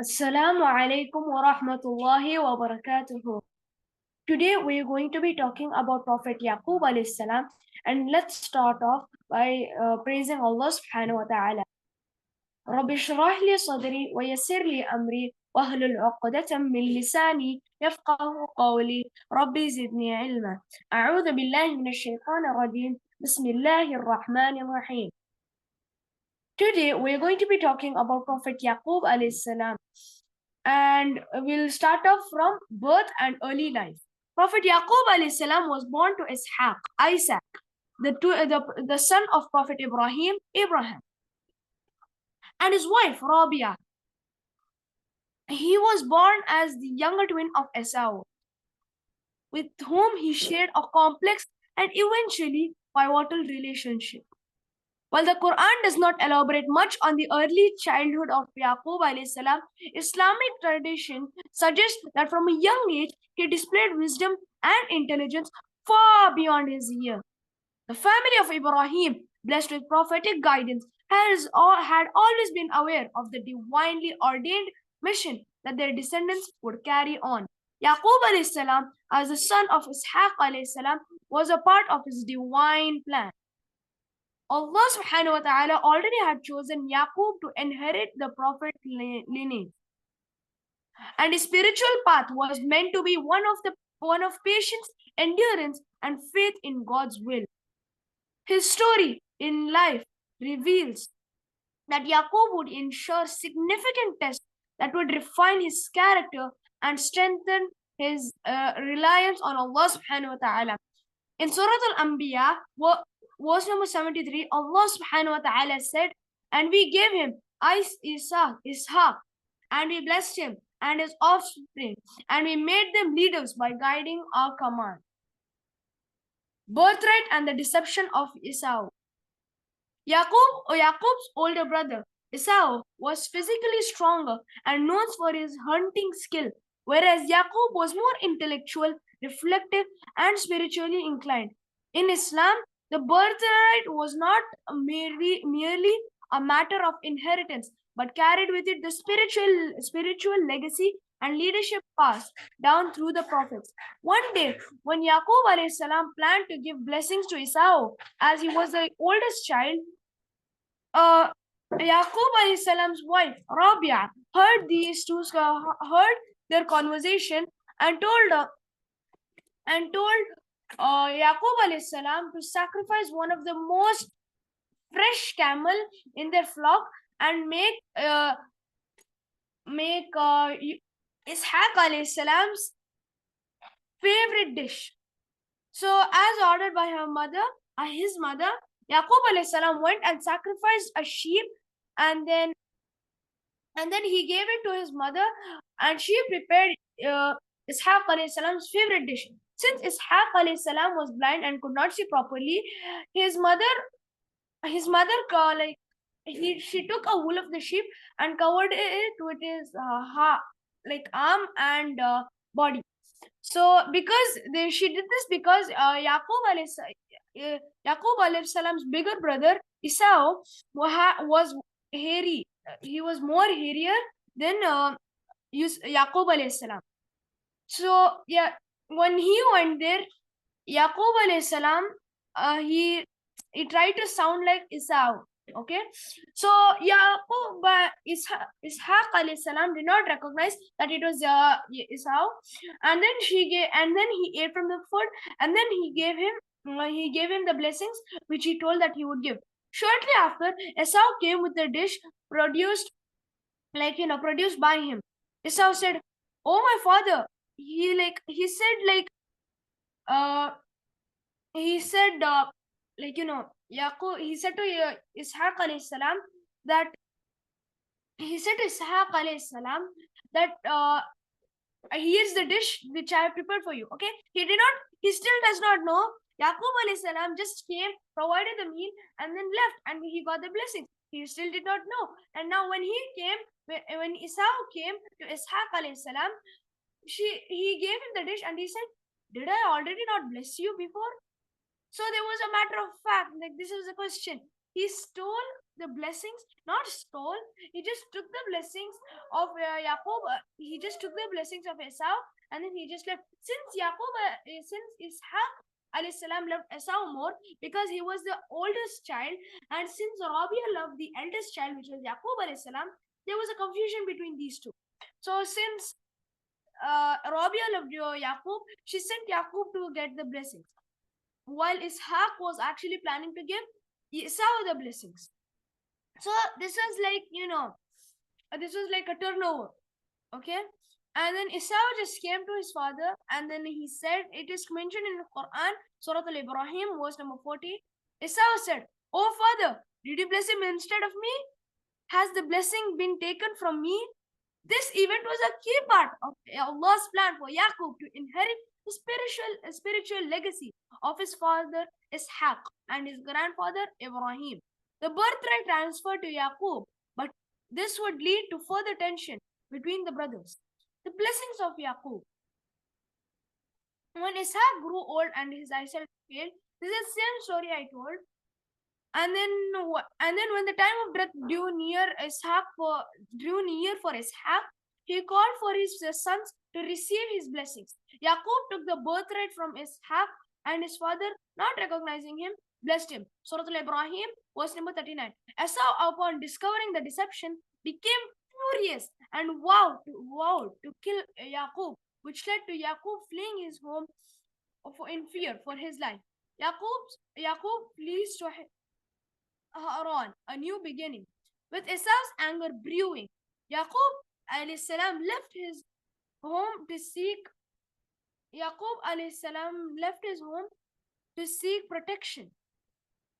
Assalamu alaikum wa rahmatullahi wa barakatuhu. Today we are going to be talking about Prophet Yaqub alayhi salam, and let's start off by praising Allah subhanahu wa ta'ala. رب اشرح لي صدري ويسر لي أمري واحلل عقدة من لساني يفقه قولي ربي زدني علما أعوذ بالله من الشيطان الرجيم بسم الله الرحمن الرحيم. Today we are going to be talking about Prophet Yaqub alayhi salam, and we'll start off from birth and early life. Prophet Yaqub alayhi salam was born to Isaac, the son of Prophet Ibrahim, and his wife Rabia. He was born as the younger twin of Esau, with whom he shared a complex and eventually pivotal relationship. While the Qur'an does not elaborate much on the early childhood of Yaqub alayhi salam, Islamic tradition suggests that from a young age he displayed wisdom and intelligence far beyond his years. The family of Ibrahim, blessed with prophetic guidance, had always been aware of the divinely ordained mission that their descendants would carry on. Yaqub alayhi salam, as the son of Ishaq alayhi salam, was a part of his divine plan. Allah subhanahu wa ta'ala already had chosen Yaqub to inherit the prophet lineage. And his spiritual path was meant to be one of patience, endurance, and faith in God's will. His story in life reveals that Yaqub would endure significant tests that would refine his character and strengthen his reliance on Allah subhanahu wa ta'ala. In Surah Al-Anbiya, verse number 73, Allah subhanahu wa ta'ala said, and we gave him Ishaq, and we blessed him and his offspring, and we made them leaders by guiding our command. Birthright and the deception of Esau. Yaqub's older brother, Esau, was physically stronger and known for his hunting skill, whereas Yaqub was more intellectual, reflective, and spiritually inclined. In Islam, the birthright was not merely a matter of inheritance, but carried with it the spiritual legacy and leadership passed down through the prophets. One day, when Yaqub alayhi salam planned to give blessings to Esau, as he was the oldest child, Yaqub alayhi salam's wife Rabia heard heard their conversation and told Yaqub alayhi salam to sacrifice one of the most fresh camel in their flock and make Ishaq alayhi salam's favorite dish. So, as ordered by his mother, Yaqub alayhi salam went and sacrificed a sheep, and then he gave it to his mother, and she prepared Ishaq alayhi salam's favorite dish. Since Ishaq alayhi salam was blind and could not see properly, his mother she took a wool of the sheep and covered it with his arm and body. So she did this because Yaqub alayhi salam's bigger brother Esau was hairy. He was more hairier than Yaqub alayhi salam. So yeah, when he went there, Yaqub alayhi salam, he tried to sound like Esau. Okay, so Ishaq alayhi salam did not recognize that it was Esau, and then he ate from the food, and then he gave him the blessings which he told that he would give. Shortly after, Esau came with a dish produced by him. Esau said, "Oh my father," he said Yaqub, he said to Ishaq alayhi salam that here's the dish which I have prepared for you. Okay, he still does not know. Yaqub alayhi salam just came, provided the meal, and then left, and he got the blessing. He still did not know. And now when Esau came to Ishaq alayhi salam, he gave him the dish, and he said, "Did I already not bless you before?" So there was a matter of fact, like this is a question. He stole the blessings, not stole. He just took the blessings of Yaqub. He just took the blessings of Esau, and then he just left. Since Ishaq alayhi salam loved Esau more because he was the oldest child, and since Rabia loved the eldest child, which was Yaqub alayhi salam, there was a confusion between these two. So since Rabia loved Yaqub, she sent Yaqub to get the blessings, while Ishaq was actually planning to give Esau the blessings. So this was like, this was like a turnover, okay? And then Esau just came to his father, and then he said, it is mentioned in the Qur'an, Surah Ibrahim, verse number 40. Esau said, "Oh father, did you bless him instead of me? Has the blessing been taken from me?" This event was a key part of Allah's plan for Yaqub to inherit the spiritual legacy of his father Ishaq and his grandfather Ibrahim. The birthright transferred to Yaqub, but this would lead to further tension between the brothers. The blessings of Yaqub. When Ishaq grew old and his eyesight failed, this is the same story I told. And then when the time of death drew near for Ishaq, he called for his sons to receive his blessings. Yaqub took the birthright from Ishaq, and his father, not recognizing him, blessed him. Surah Ibrahim, verse number 39. Esau, upon discovering the deception, became furious and vowed to kill Yaqub, which led to Yaqub fleeing his home in fear for his life. Yaqub flees to Arhaan, a new beginning. With Esau's anger brewing, Yaqub alayhi salam left his home to seek protection.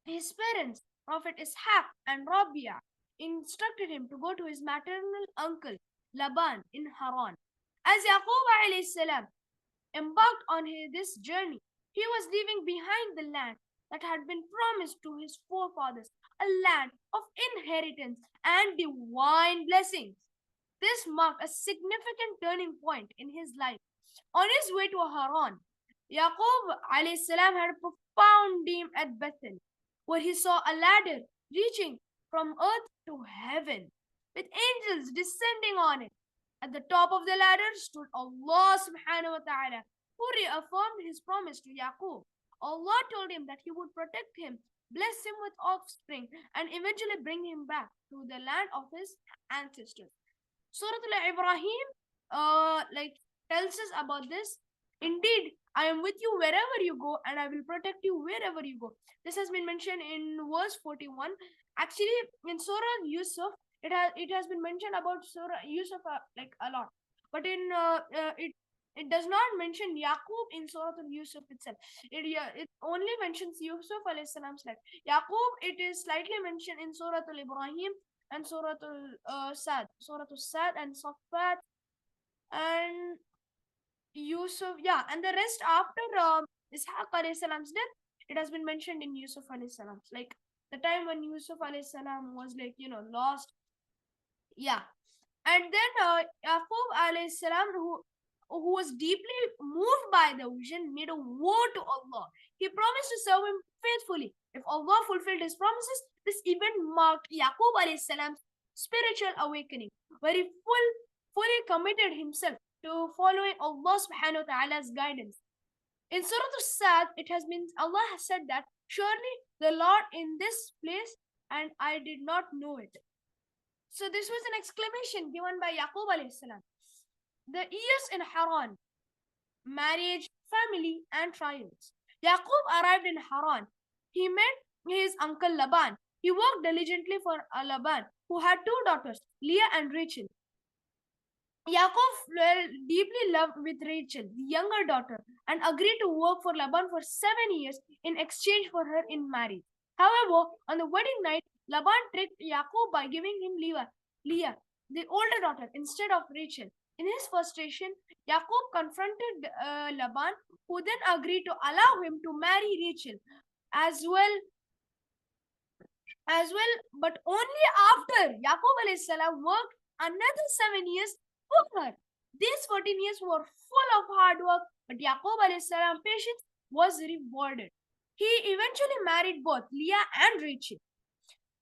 His parents, Prophet Ishaq and Rabia, instructed him to go to his maternal uncle Laban in Haran. As Yaqub alayhi salam embarked on this journey, he was leaving behind the land that had been promised to his forefathers, a land of inheritance and divine blessings. This marked a significant turning point in his life. On his way to Haran, Yaqub alayhi salam had a profound dream at Bethel, where he saw a ladder reaching from earth to heaven, with angels descending on it. At the top of the ladder stood Allah subhanahu wa ta'ala, who reaffirmed his promise to Yaqub. Allah told him that he would protect him, bless him with offspring, and eventually bring him back to the land of his ancestors. Surah Ibrahim tells us about this. Indeed, I am with you wherever you go, and I will protect you wherever you go. This has been mentioned in verse 41. Actually, in Surah Yusuf, it has been mentioned about Surah Yusuf a lot, but in it does not mention Yaqub in Surah Yusuf itself. It only mentions Yusuf alayhi salam's life. Yaqub, it is slightly mentioned in Surah Ibrahim and Surah Sad and Safat and Yusuf. Yeah, and the rest after Ishaq alayhi salam's death, it has been mentioned in Yusuf alayhi salam's, like the time when Yusuf alayhi salam was lost. Yeah, and then Yaqub alayhi salam, who was deeply moved by the vision, made a vow to Allah. He promised to serve him faithfully. If Allah fulfilled his promises, this event marked Yaqub alayhi salam's spiritual awakening, where he fully committed himself to following Allah subhanahu wa ta'ala's guidance. In Surah Sad, Allah has said that, surely the Lord in this place, and I did not know it. So this was an exclamation given by Yaqub alayhi salam. The years in Haran, marriage, family, and trials. Yaqub arrived in Haran. He met his uncle Laban. He worked diligently for Laban, who had two daughters, Leah and Rachel. Yaqub fell deeply in love with Rachel, the younger daughter, and agreed to work for Laban for 7 years in exchange for her in marriage. However, on the wedding night, Laban tricked Yaqub by giving him Leah, the older daughter, instead of Rachel. In his frustration, Yaqub confronted Laban, who then agreed to allow him to marry Rachel as well, but only after Yaqub alayhi salam worked another 7 years for her. These 14 years were full of hard work, but Yaqub alayhi salam patience was rewarded. He eventually married both Leah and Rachel.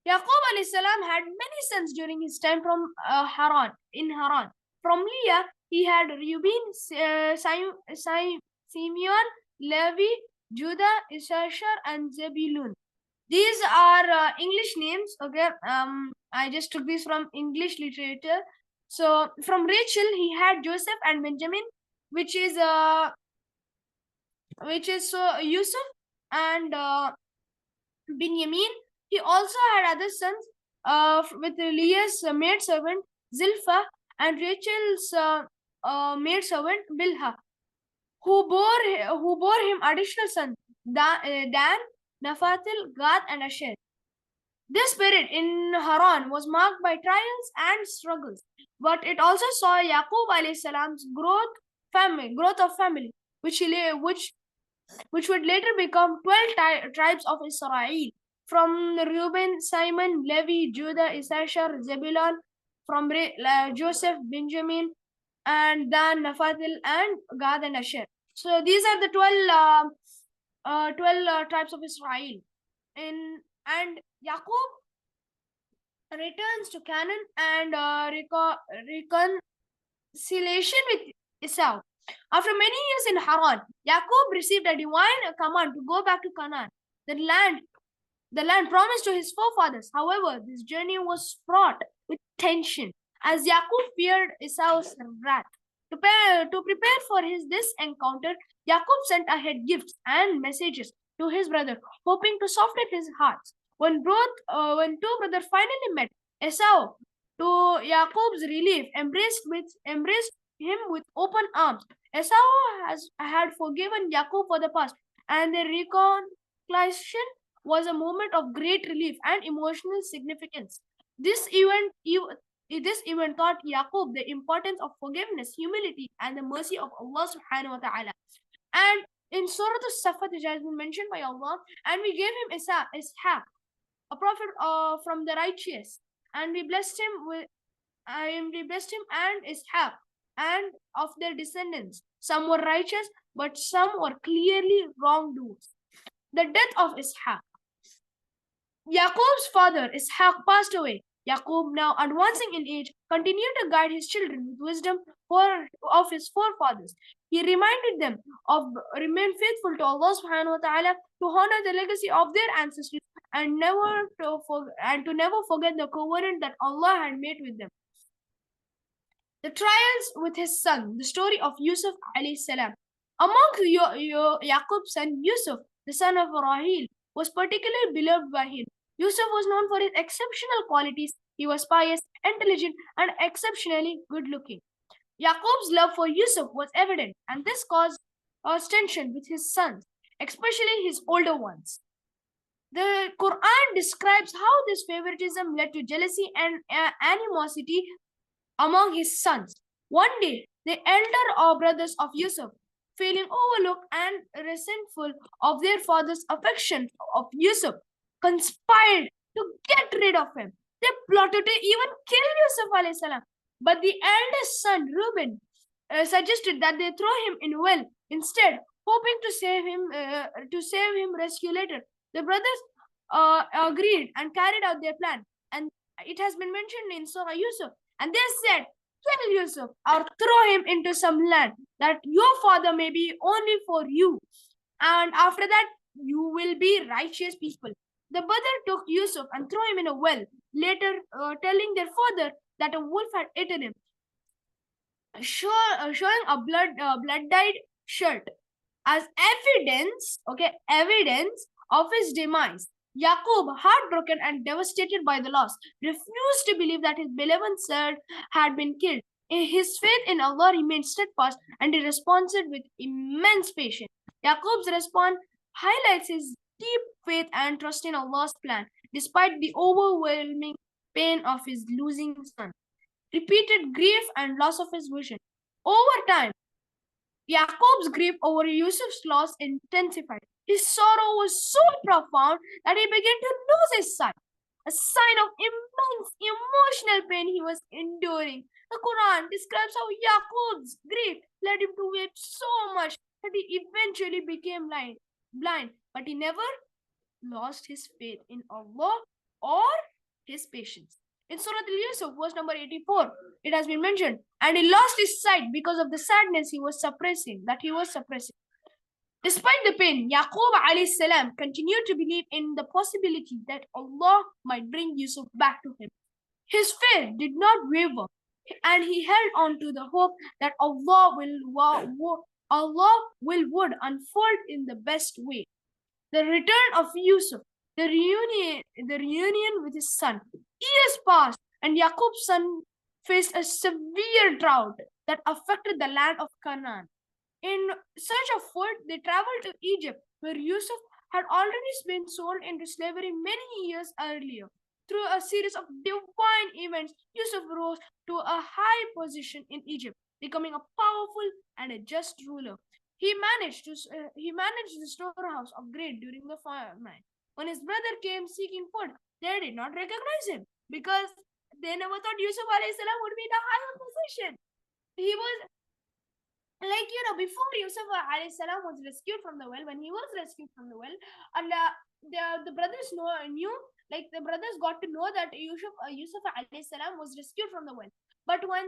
Yaqub alayhi salam had many sons during his time from Haran. From Leah, he had Reuben, Simeon, Levi, Judah, Issachar, and Zebulun. These are English names. Okay, I just took these from English literature. So from Rachel, he had Joseph and Benjamin, which is Yusuf and Binyamin. He also had other sons with Leah's maidservant Zilpha and Rachel's maidservant Bilhah, who bore him additional sons Dan, Naphatil, Gad, and Asher. This period in Haran was marked by trials and struggles, but it also saw Yaqub alayhi salam's growth of family, which would later become 12 tribes of Israel, from Reuben, Simon, Levi, Judah, Issachar, Zebulun, from Joseph, Benjamin, and Dan, Naphatil, and Gad and Asher. So these are the 12 tribes of Israel. And Yaqub returns to Canaan and reconciliation with Esau. After many years in Haran, Yaqub received a divine command to go back to Canaan, the land promised to his forefathers. However, this journey was fraught with tension, as Yaqub feared Esau's wrath. To prepare for this encounter, Yaqub sent ahead gifts and messages to his brother, hoping to soften his heart. When two brothers finally met, Esau, to Yaqub's relief, embraced him with open arms. Esau had forgiven Yaqub for the past, and their reconciliation was a moment of great relief and emotional significance. This event taught Yaqub the importance of forgiveness, humility, and the mercy of Allah subhanahu wa ta'ala. And in Surah As-Saffat, it has been mentioned by Allah, and we gave him Ishaq, a prophet from the righteous, and we blessed him and Ishaq and of their descendants. Some were righteous, but some were clearly wrongdoers. The death of Ishaq. Yaqub's father Ishaq passed away. Yaqub, now advancing in age, continued to guide his children with wisdom of his forefathers. He reminded them of remain faithful to Allah subhanahu wa ta'ala, to honor the legacy of their ancestors, and to never forget the covenant that Allah had made with them. The trials with his son, the story of Yusuf alayhi salam. Among Yaqub's son Yusuf, the son of Rahil, was particularly beloved by him. Yusuf was known for his exceptional qualities. He was pious, intelligent, and exceptionally good-looking. Yaqub's love for Yusuf was evident, and this caused tension with his sons, especially his older ones. The Qur'an describes how this favoritism led to jealousy and animosity among his sons. One day, the elder brothers of Yusuf, feeling overlooked and resentful of their father's affection of Yusuf, conspired to get rid of him. They plotted to even kill Yusuf alayhi salam. But the eldest son, Reuben, suggested that they throw him in a well instead, hoping to save him rescue later. The brothers agreed and carried out their plan. And it has been mentioned in Surah Yusuf. And they said, kill Yusuf or throw him into some land that your father may be only for you. And after that, you will be righteous people. The brother took Yusuf and threw him in a well, later telling their father that a wolf had eaten him, showing a blood-dyed shirt as evidence of his demise. Yaqub, heartbroken and devastated by the loss, refused to believe that his beloved son had been killed. His faith in Allah remained steadfast, and he responded with immense patience. Yaqub's response highlights his deep faith and trust in Allah's plan, despite the overwhelming pain of his losing son, repeated grief, and loss of his vision. Over time, Yaqub's grief over Yusuf's loss intensified. His sorrow was so profound that he began to lose his son, a sign of immense emotional pain he was enduring. The Quran describes how Yaqub's grief led him to weep so much that he eventually became blind, but he never lost his faith in Allah or his patience. In Surah Al-Yusuf, verse number 84, it has been mentioned, and he lost his sight because of the sadness he was suppressing. Despite the pain, Yaqub alayhi salam continued to believe in the possibility that Allah might bring Yusuf back to him. His faith did not waver, and he held on to the hope that Allah would unfold in the best way. The return of Yusuf, the reunion with his son. Years passed, and Yaqub's son faced a severe drought that affected the land of Canaan. In search of food, they traveled to Egypt, where Yusuf had already been sold into slavery many years earlier. Through a series of divine events, Yusuf rose to a high position in Egypt, becoming a powerful and a just ruler. He managed the storehouse of grain during the famine. When his brother came seeking food, they did not recognize him because they never thought Yusuf alayhi salam would be in a higher position. He was before Yusuf alayhi salam was rescued from the well, when he was rescued from the well, and the brothers knew, like the brothers got to know that Yusuf alayhi salam was rescued from the well. But when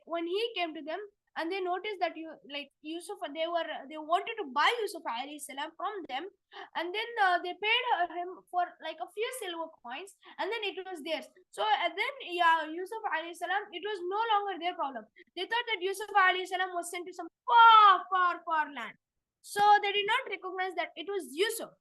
when he came to them and they noticed that Yusuf, they wanted to buy Yusuf alayhi salam from them, and then they paid him for like a few silver coins, and then it was theirs. So then Yusuf alayhi salam, it was no longer their problem. They thought that Yusuf alayhi salam was sent to some far land. So they did not recognize that it was Yusuf.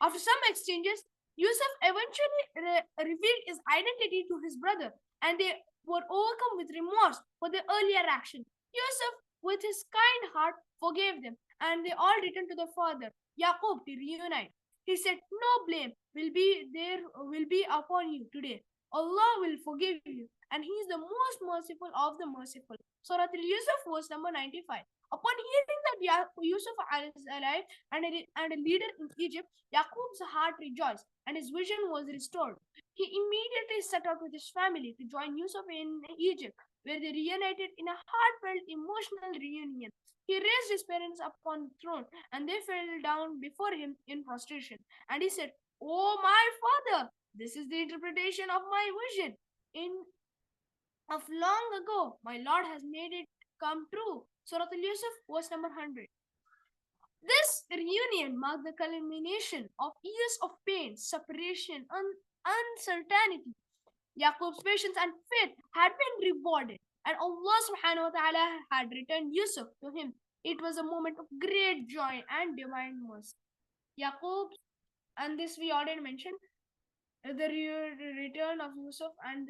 After some exchanges, Yusuf eventually revealed his identity to his brother, and they were overcome with remorse for their earlier action. Yusuf, with his kind heart, forgave them, and they all returned to their father, Yaqub, to reunite. He said, "No blame will be upon you today. Allah will forgive you, and He is the most merciful of the merciful." Surah Al-Yusuf, verse number 95. Upon hearing that Yusuf is alive and a leader in Egypt, Yaqub's heart rejoiced and his vision was restored. He immediately set out with his family to join Yusuf in Egypt, where they reunited in a heartfelt, emotional reunion. He raised his parents upon the throne, and they fell down before him in prostration. And he said, "Oh, my father, this is the interpretation of my vision. Of long ago, my Lord has made it come true." Surah Al-Yusuf, verse number 100. This reunion marked the culmination of years of pain, separation, and uncertainty. Yaqub's patience and faith had been rewarded, and Allah subhanahu wa ta'ala had returned Yusuf to him. It was a moment of great joy and divine mercy. Yaqub, and this we already mentioned, the return of Yusuf and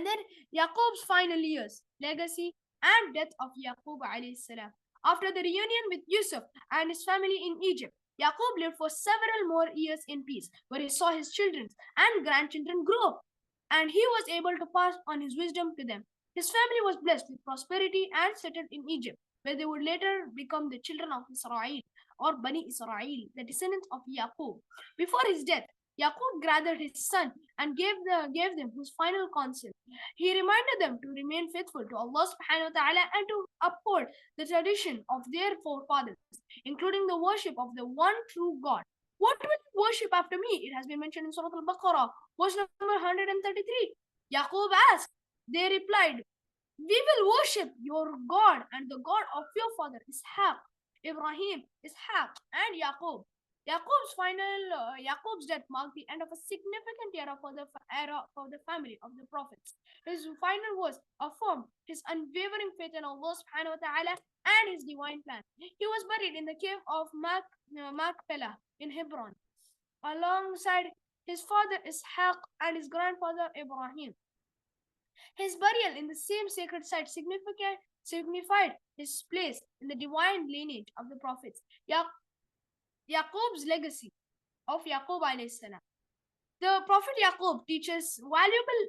then Yaqub's final years, legacy, and death of Yaqub alayhi salam. After the reunion with Yusuf and his family in Egypt, Yaqub lived for several more years in peace, where he saw his children and grandchildren grow up, and he was able to pass on his wisdom to them. His family was blessed with prosperity and settled in Egypt, where they would later become the children of Israel, or Bani Israel, the descendants of Yaqub. Before his death, Yaqub gathered his son and gave them his final counsel. He reminded them to remain faithful to Allah subhanahu wa ta'ala and to uphold the tradition of their forefathers, including the worship of the one true God. What will you worship after me? It has been mentioned in Surah Al-Baqarah, verse number 133. Yaqub asked. They replied, "We will worship your God and the God of your father Ishaq, Ibrahim, Ishaq, and Yaqub." Yaqub's death marked the end of a significant era for the family of the prophets. His final words affirmed his unwavering faith in Allah subhanahu wa ta'ala and his divine plan. He was buried in the cave of Machpelah in Hebron, alongside his father Ishaq and his grandfather Ibrahim. His burial in the same sacred site signified his place in the divine lineage of the prophets. Yaqub's legacy of Yaqub alayhi salam. The Prophet Yaqub teaches valuable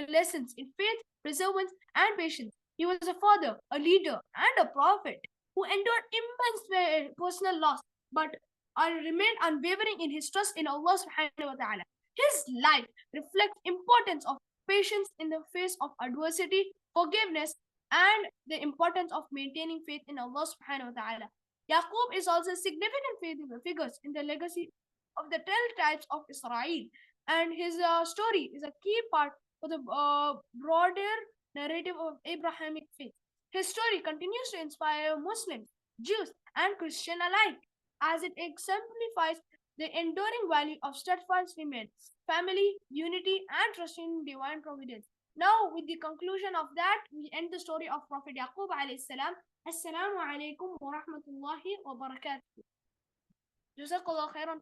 lessons in faith, perseverance, and patience. He was a father, a leader, and a prophet who endured immense personal loss, but remained unwavering in his trust in Allah subhanahu wa ta'ala. His life reflects importance of patience in the face of adversity, forgiveness, and the importance of maintaining faith in Allah subhanahu wa ta'ala. Yaqub is also a significant figure in the legacy of the 12 tribes of Israel and his story is a key part for the broader narrative of Abrahamic faith. His story continues to inspire Muslims, Jews, and Christians alike, as it exemplifies the enduring value of steadfast remain, family, unity, and trust in divine providence. Now, with the conclusion of that, we end the story of Prophet Yaqub alayhi salam. Assalamu alaikum wa rahmatullahi wa barakatuh. Jazakallah khairan.